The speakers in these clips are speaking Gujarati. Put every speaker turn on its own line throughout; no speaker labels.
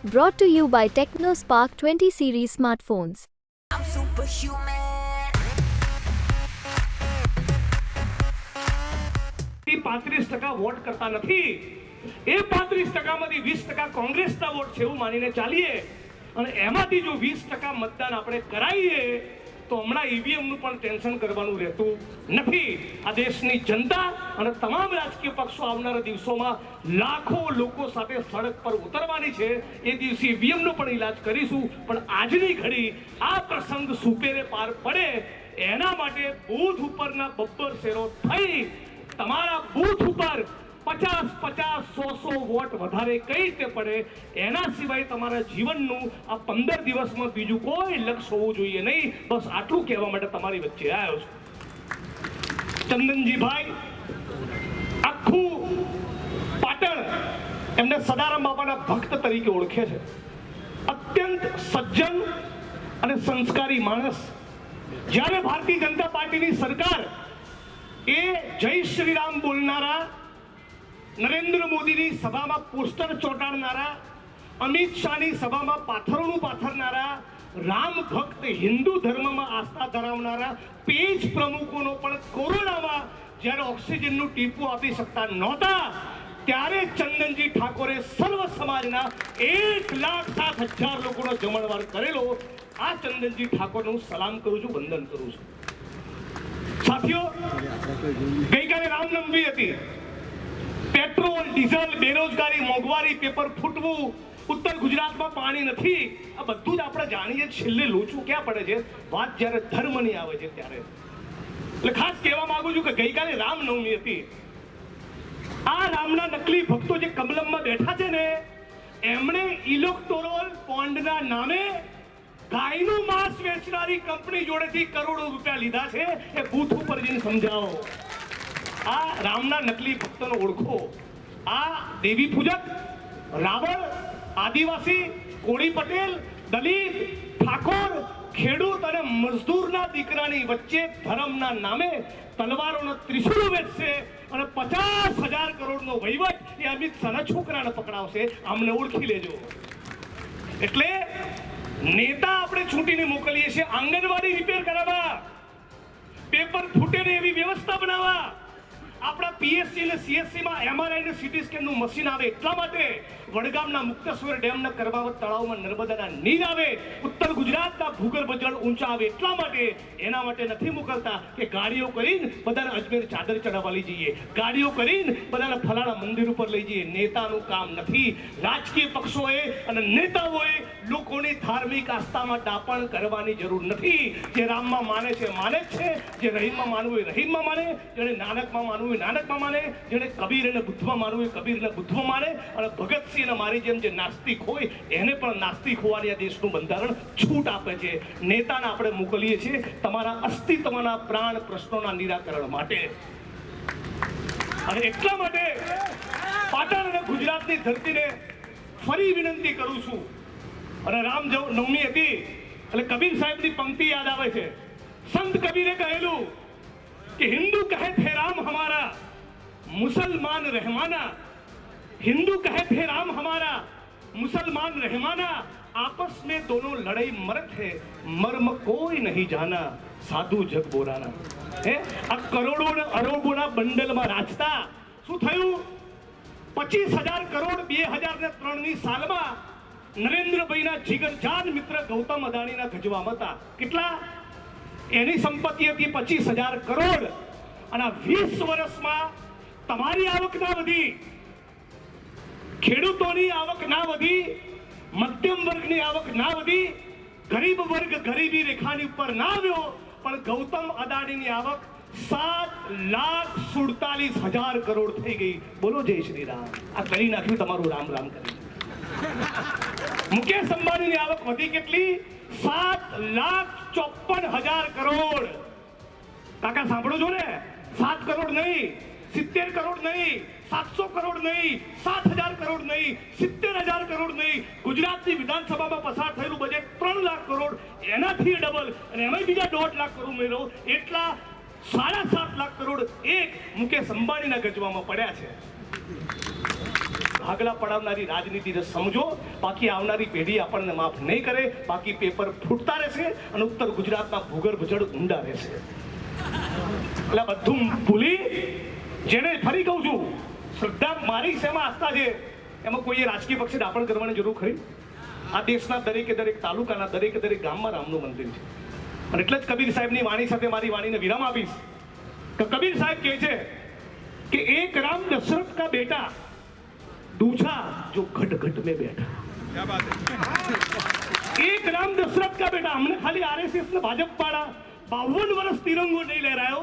Brought to you by TechnoSpark 20 series smartphones.
I'm superhuman.
35% vote કરતા નથી. એ 35%માંથી 20% કોંગ્રેસના વોટ છે એવું માનીને ચાલીએ અને એમાંથી જો 20% મતદાન આપણે કરાવીએ તો હમણાં ઈવીએમનું પણ ટેન્શન કરવાનું રહેતું નથી. આ દેશની જનતા અને તમામ રાજકીય પક્ષો આવનારા દિવસોમાં લાખો લોકો સાથે સડક પર ઉતરવાની છે. એ દિવસે ઈવીએમનો પણ ઈલાજ કરીશું. પણ આજની ઘડી આ પ્રસંગ સુપેરે પાર પડે એના માટે બૂથ ઉપરના બબ્બર શેરો થઈ તમારા બૂથ ઉપર 50-100 વોટ વધારે કઈ રીતે પડે એના સિવાય તમારા જીવનનું આ 15 દિવસમાં બીજું કોઈ લક્ષ્ય હોવું જોઈએ નહીં. બસ આટલું કહેવા માટે તમારી વચ્ચે આવ્યો છું. ચંદનજીભાઈ આખું પાટણ એમને સદારામ બાપાના ભક્ત તરીકે ઓળખે છે. અત્યંત સજ્જન અને સંસ્કારી માણસ. જ્યારે ભારતીય જનતા પાર્ટીની સરકાર એ જય શ્રી રામ બોલનારા, નરેન્દ્ર મોદીની સભામાં પોસ્ટર ચોંટાડનારા, અમિત શાહની સભામાં પાથરણું પાથરનારા, રામ ભક્ત હિન્દુ ધર્મમાં આસ્થા ધરાવનારા પેજ પ્રમુખોનો પણ કોરોનામાં જ્યારે ઓક્સિજનનું ટીપું આપી શકતા નહોતા ત્યારે ચંદનજી ઠાકોરે સર્વ સમાજના 1,07,000 લોકોનો જમણવાર કરેલો. આ ચંદનજી ઠાકોરનું સલામ કરું છું, વંદન કરું છું. સાથીઓ, ગઈકાલે રામનવમી હતી. પેટ્રોલ, ડીઝલ, બેરોજગારી, મોંઘવારી, પેપર ફૂટવું, ઉત્તર ગુજરાતમાં પાણી નથી, આ બધું જ આપણે જાણીએ. છેલ્લે લોચું ક્યાં પડે છે? વાત જ્યારે ધર્મની આવે છે ત્યારે. એટલે ખાસ કહેવા માંગુ છું કે ગઈકાલે રામનવમી હતી. આ રામના નકલી ભક્તો જે કમલમમાં બેઠા છે ને, એમણે ઇલેક્ટોરલ બોન્ડના નામે ગાયનું માંસ વેચનારી કંપની જોડેથી કરોડો રૂપિયા લીધા છે. એ બૂથ ઉપર જઈને સમજાવો. આ રામના નકલી ભક્તોનો ઓળખો. આ દેવી પૂજક, રાવણ, આદિવાસી, કોળી પટેલ, દલિત, ઠાકોર, ખેડૂત અને મજદૂરના દીકરાની વચ્ચે ધર્મના નામે તલવારોના ત્રિશુળો વેચશે અને 50,000 કરોડનો વહીવટ એ અમિત શાહના છોકરાને પકડાવશે. આમને ઓળખી લેજો. એટલે નેતા આપણે છૂટીને મોકલીએ છીએ આંગણવાડી રિપેર કરાવવા, પેપર ફૂટે ને એવી વ્યવસ્થા બનાવવા, આપણા પીએસસી અને સીએસસીમાં એમઆરઆઈ અને સીટી સ્કેનનું મશીન આવે એટલા માટે, વડગામના મુક્તેશ્વર ડેમના કર્માવત તળાવમાં નર્મદાના નીર આવે, ઉત્તર ગુજરાતના ભૂગર્ભ જળ ઊંચા આવે એટલા માટે. એના માટે નથી મોકલતા કે ગાડીઓ કરીને બધાને અજમેર ચાદર ચડાવવા લઈ જઈએ, ગાડીઓ કરીને બધાને ફલાણા મંદિર ઉપર લઈ જઈએ. નેતાનું કામ નથી. રાજકીય પક્ષોએ અને નેતાઓએ લોકોની ધાર્મિક આસ્થામાં ડાપણ કરવાની જરૂર નથી. જે રામમાં માને છે માને જ છે, જે રહીમમાં માનવું એ રહીમમાં માને, જેને નાનકમાં માનવું નાનકમાં માને, જેને કબીર અને બુદ્ધમાં માનવું હોય કબીર અને બુદ્ધમાં માને, અને ભગતસિંહ અને મારી જેમ જે નાસ્તિક હોય એને પણ નાસ્તિક હોવાની આ દેશનું બંધારણ છૂટ આપે છે. નેતાને આપણે મોકલીએ છીએ તમારા અસ્તિત્વના પ્રાણ પ્રશ્નોના નિરાકરણ માટે. અને એટલા માટે પાટણ અને ગુજરાતની ધરતીને ફરી વિનંતી કરું છું. અને રામ નવમી હતી એટલે કબીર સાહેબની પંક્તિ યાદ આવે છે. સંત કબીરે કહેલું कि हिंदू कहे थे राम हमारा, मुसलमान रहमाना. हिंदू कहे थे राम हमारा, मुसलमान रहमाना. आपस में दोनों लड़ाई मरत है, मर्म कोई नहीं जाना. साधु जग बोराना. આ કરોડો ને અરબોના બંડલમાં રાજતા શું થયું? 25,000 કરોડ 2003ની સાલમાં નરેન્દ્રભાઈના જીગરજાન મિત્ર ગૌતમ અદાણીના ગજવામાં હતા. કેટલા? એની સંપત્તિ હતી 25,000 કરોડ. અને 20 વર્ષમાં તમારી આવક ના વધી, ખેડૂતોની આવક ના વધી, મધ્યમ વર્ગની આવક ના વધી, ગરીબ વર્ગ ગરીબી રેખાની ઉપર ના આવ્યો. પણ ગૌતમ અદાણીની આવક 7,47,000 કરોડ થઈ ગઈ. બોલો જય શ્રી રામ. આ કરી નાખ્યું તમારું રામ રામ કરી. મુકેશ અંબાણીની આવક વધી કેટલી? 7,54,000 કરોડ. કાકા સાંભળો છો ને? 7 કરોડ નહીં, 70 કરોડ નહીં, 700 કરોડ નહીં, 7,000 કરોડ નહીં, 70,000 કરોડ નહીં. ગુજરાતની વિધાનસભામાં પસાર થયેલું બજેટ 3 લાખ કરોડ, એનાથી ડબલ, અને એમાં બીજા 1.5 લાખ કરોડ ઉમેરો એટલા 7.5 લાખ કરોડ એક મુકેશ અંબાણીના ગજવામાં પડ્યા છે. ભાગલા પડાવનારી રાજનીતિને સમજો, બાકી આવનારી પેઢી આપણને માફ નહીં કરે. બાકી પેપર ફૂટતા રહેશે અને ઉત્તર ગુજરાતના ભૂગર્ભ જળ ઊંડા રહેશે. એટલે બધું ભૂલી, જેને ફરી કહું છું, શ્રદ્ધા મારી શેમાં આસ્થા છે એમાં કોઈએ રાજકીય પક્ષે દાપણ કરવાની જરૂર ખરી? આ દેશના દરેકે દરેક તાલુકાના દરેકે દરેક ગામમાં રામનું મંદિર છે. અને એટલે જ કબીર સાહેબની વાણી સાથે મારી વાણીને વિરામ આપીશ કે કબીર સાહેબ કહે છે કે એક રામ દશરથ કા બેટા दूजा जो घट घट में बैठा. क्या बात है? एक राम दशरथ का बेटा. हमने खाली आरएसएस ने भाजप वाला 52 વર્ષ તિરંગો નહીં લહેરાયો,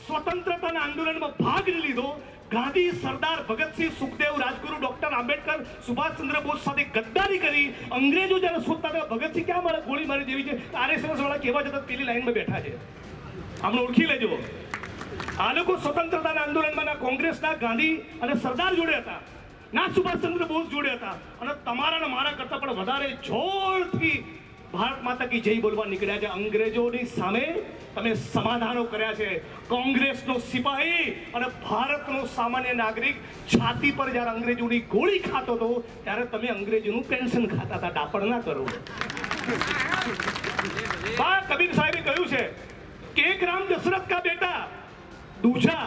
સ્વતંત્રતાના આંદોલનમાં ભાગ નહીં લીધો. ગાંધી, સરદાર ભગતસિંહ, સુખદેવ, રાજગુરુ, ડોક્ટર આંબેડકર, સુભાષચંદ્ર બોઝ સાથે ગદ્દારી કરી. અંગ્રેજો જ્યારે શોધતા હતા ભગતસિંહ ક્યાં મારે ગોળી મારી દેવી છે, આરએસએસ વાળા કેવા જતા પેલી લાઈનમાં બેઠા છે. આમને ઓળખી લેજો. આ લોકો સ્વતંત્રતાના આંદોલનમાં ના કોંગ્રેસના, ગાંધી અને સરદાર જોડે હતા, ના સુભાષચંદ્ર બોઝ જોડે હતા. અને તમારા ને મારા કરતા પણ વધારે જોરથી ભારત માતા કી જય બોલવા નીકળ્યા છે. અંગ્રેજોની સામે તમે સમાધાનો કર્યા છે. કોંગ્રેસનો સિપાહી અને ભારતનો સામાન્ય નાગરિક છાતી પર જ્યારે અંગ્રેજોની ગોળી ખાતો હતો ત્યારે તમે અંગ્રેજોનું પેન્શન ખાતા હતા. ડાપણ ના કરો. કબીર સાહેબે કહ્યું છે કે એક રામ દશરથ કા બેટા दूजा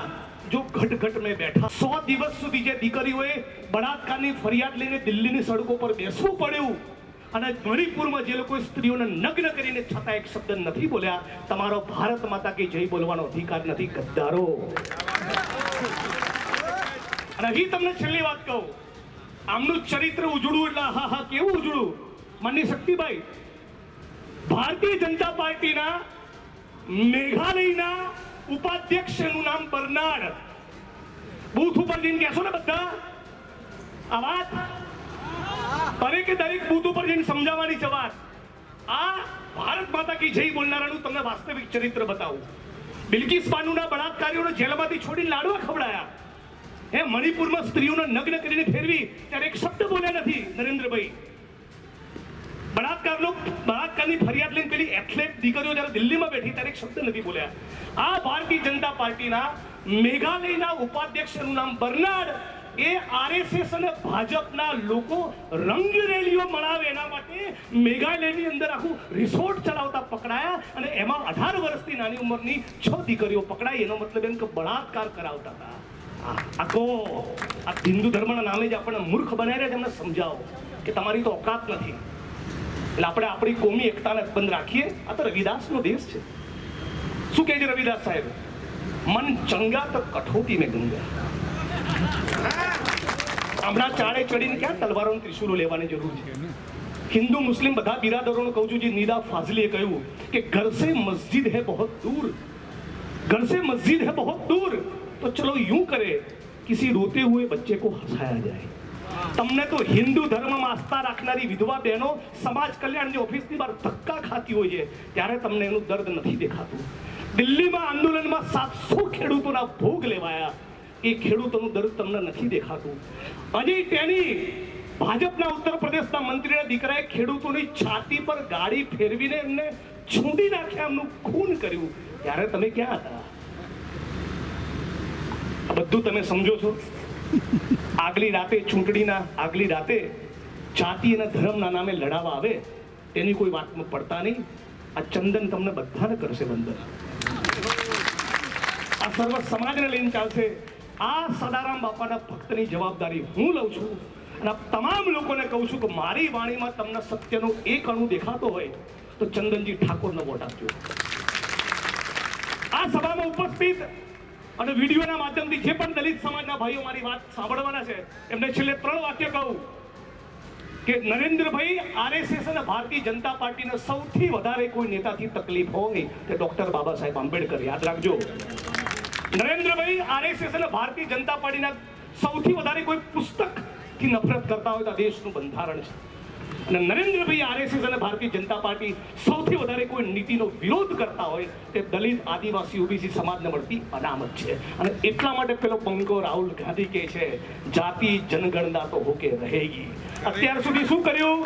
जो घट घट में बैठा. 100 દિવસ સુધી જે દીકરીઓએ બળાત્કારની ફરિયાદ લઈને દિલ્હીની સડકો પર બેસવું પડ્યું અને મણિપુરમાં જે લોકોએ સ્ત્રીઓને નગ્ન કરીને છતાં એક શબ્દ નથી બોલ્યા. તમારો ભારત માતા કી જય બોલવાનો અધિકાર નથી, ગદ્દારો. અને અહીં તમને છેલ્લી વાત કહું, આમનું ચરિત્ર ઉજળું એટલે હા હા કેવું ઉજળું. માનની શક્તિભાઈ, ભારતીય જનતા પાર્ટીના મેઘાલયના ઉપાધ્યક્ષનું નામ બર્નાર્ડ. બૂથ ઉપર જઈને કહેશો ને બધા આ વાત, દરેકે દરેક બૂથ ઉપર જઈને સમજાવવાની છે વાત. આ ભારત માતા કી જય બોલનારાનું તમને વાસ્તવિક ચરિત્ર બતાવું. બિલ્કિસ બાનુના બળાત્કારીઓને જેલમાંથી છોડીને લાડવા ખવડાયા. હે, મણિપુરમાં સ્ત્રીઓને નગ્ન કરીને ફેરવી ત્યારે એક શબ્દ બોલ્યા નથી નરેન્દ્રભાઈ. બળાત્કારની ફરિયાદ લઈને પેલી એથ્લેટ દીકરીઓ જ્યારે દિલ્હીમાં બેઠી ત્યારે એક શબ્દ નથી બોલ્યા. આ ભારતીય જનતા પાર્ટીના મેઘાલયના ઉપાધ્યક્ષનું નામ બર્નાર્ડ. એ આરએસએસ અને ભાજપના લોકો રંગ રેલીઓ મનાવે એના માટે મેઘાલયની અંદર આખું રિસોર્ટ ચલાવતા પકડાયા અને એમાં 18 વર્ષની નાની ઉંમરની 6 દીકરીઓ પકડાઈ. એનો મતલબ એમ કે બળાત્કાર કરાવતા હતા. આ હિન્દુ ધર્મના નામે જ આપણને મૂર્ખ બનાવી રહ્યા છે. એમને સમજાવો કે તમારી તો ઓકાત નથી. એટલે આપણે આપણી કોમી એકતાને બંધ રાખીએ. આ તો રવિદાસનો દેશ છે. શું કહે છે રવિદાસ સાહેબ? મન ચંગા તો કઠોતી મેં ગંગા. હમણાં ચાળે ચડીને ક્યાં તલવારો ત્રિશુલો લેવાની જરૂર છે? હિન્દુ મુસ્લિમ બધા બિરાદરોને કહું છું, જે નિદા ફાઝલીએ કહ્યું કે ઘર સે મસ્જિદ હૈ બહોત દૂર, ઘર સે મસ્જિદ હૈ બહોત દૂર, તો ચલો यूं કરે કિસી રોતે હુએ બચ્ચે કો હસાયા જાય. તમને તો હિન્દુ ધર્મમાં આસ્થા રાખનારી વિધવા બહેનો સમાજ કલ્યાણની ઓફિસની બહાર ધક્કા ખાતી હોય છે ત્યારે તમને એનું દર્દ નથી દેખાતું. દિલ્હીમાં આંદોલનમાં 700 ખેડૂતોના ભોગ લેવાયા. એ ખેડૂતોનું દર્દ તમને નથી દેખાતું. અજય ટેની ભાજપના ઉત્તર પ્રદેશના મંત્રીના દીકરાએ ખેડૂતોની છાતી પર ગાડી ફેરવીને એમને છૂંદી નાખ્યા, એમનું ખૂન કર્યું. ત્યારે તમે ક્યાં હતા? આ બધું તમે સમજો છો? આગલી રાતે ચૂંટણીના આગલી રાતે જાતિ અને ધર્મના નામે લડાવા આવે તેની કોઈ વાતમાં પડતા નહીં. આ ચંદન તમને બધાને કરશે બંધન. આ સર્વ સમાજને લઈને ચાલશે. આ સદારામ બાપાના ભક્તની જવાબદારી હું લઉં છું અને તમામ લોકોને કહું છું કે મારી વાણીમાં તમને સત્યનો એક અણુ દેખાતો હોય તો ચંદનજી ઠાકોરને વોટ આપજો. આ સભામાં ઉપસ્થિત અને વિડીયોના માધ્યમથી જે પણ દલિત સમાજના ભાઈઓ મારી વાત સાંભળવાના છે એમને છેલ્લે 3 વાક્ય કહું કે નરેન્દ્રભાઈ, આરએસએસ અને ભારતીય જનતા પાર્ટીને સૌથી વધારે કોઈ નેતાથી તકલીફ હોય તે ડોક્ટર બાબા સાહેબ આંબેડકર. યાદ રાખજો. નરેન્દ્રભાઈ, આરએસએસ અને ભારતીય જનતા પાર્ટીના સૌથી વધારે કોઈ પુસ્તકથી નફરત કરતા હોય તો આ દેશનું બંધારણ છે. અને નરેન્દ્રભાઈ, આરએસએસ અને ભારતીય જનતા પાર્ટી સૌથી વધારે કોઈ નીતિનો વિરોધ કરતા હોય તે દલિત, આદિવાસી, ઓબીસી સમાજને મળતી અનામત છે. અને એટલા માટે પેલો બંકો રાહુલ ગાંધી કહે છે જાતિ જનગણના તો હોકે રહેગી. અત્યાર સુધી શું કર્યું?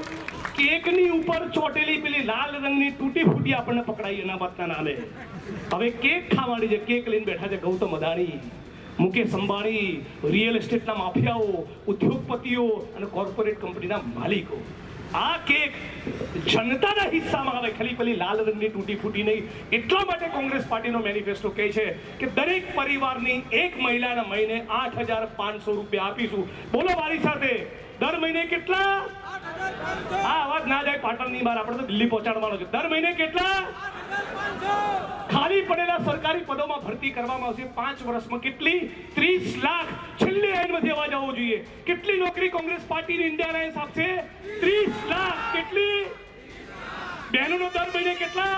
કેકની ઉપર ચોટેલી પેલી લાલ રંગની તૂટી ફૂટી આપણને પકડાઈ અનામતના નામે. હવે કેક ખાવાની છે. કેક લઈને બેઠા છે ગૌતમ અદાણી, મુકેશ અંબાણી, રિયલ એસ્ટેટના માફિયાઓ, ઉદ્યોગપતિઓ અને કોર્પોરેટ કંપનીના માલિકો. આ કેક જનતાના હિસ્સામાં આવે, ખાલી પેલી લાલ રંગની તૂટી ફૂટી નહીં. એટલા માટે કોંગ્રેસ પાર્ટીનો મેનિફેસ્ટો કહે છે કે દરેક પરિવારની એક મહિલાના મહિને 8,500 રૂપિયા આપીશું. બોલો મારી સાથે, દર મહિને કેટલા? આ અવાજ ના જાય પાટણની બહાર, આપણે તો દિલ્હી પહોંચાડવાનો છે. દર મહિને કેટલા? ખાલી પડેલા સરકારી પદોમાં ભરતી કરવામાં આવશે 5 વર્ષમાં. કેટલી? 30 લાખ. છેલ્લી લાઈનમાંથી અવાજ આવવો જોઈએ. કેટલી નોકરી કોંગ્રેસ પાર્ટીની ઇન્ડિયા અલાયન્સ આપશે? 30 લાખ. કેટલી? બહેનોનો દર મહિને કેટલા?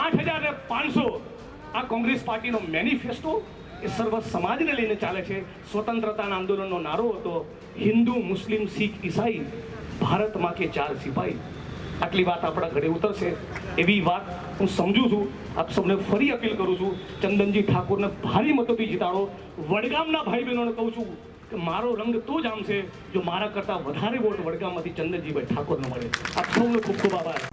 8,500. આ કોંગ્રેસ પાર્ટીનો મેનિફેસ્ટો એ સર્વ સમાજને લઈને ચાલે છે. સ્વતંત્રતાના આંદોલનનો નારો હતો, હિન્દુ, મુસ્લિમ, શીખ, ઈસાઈ, ભારત માં કે 4 સિપાહી. આટલી વાત આપણા ઘરે ઉતરશે એવી વાત હું સમજુ છું. આપ સૌને ફરી અપીલ કરું છું, ચંદનજી ઠાકોરને ભારી મતોથી જીતાડો. વડગામના ભાઈ બહેનોને કહું છું કે મારો રંગ તો જ આમશે જો મારા કરતાં વધારે વોટ વડગામમાંથી ચંદનજીભાઈ ઠાકોરને મળે. આપ સૌનો ખૂબ ખૂબ આભાર.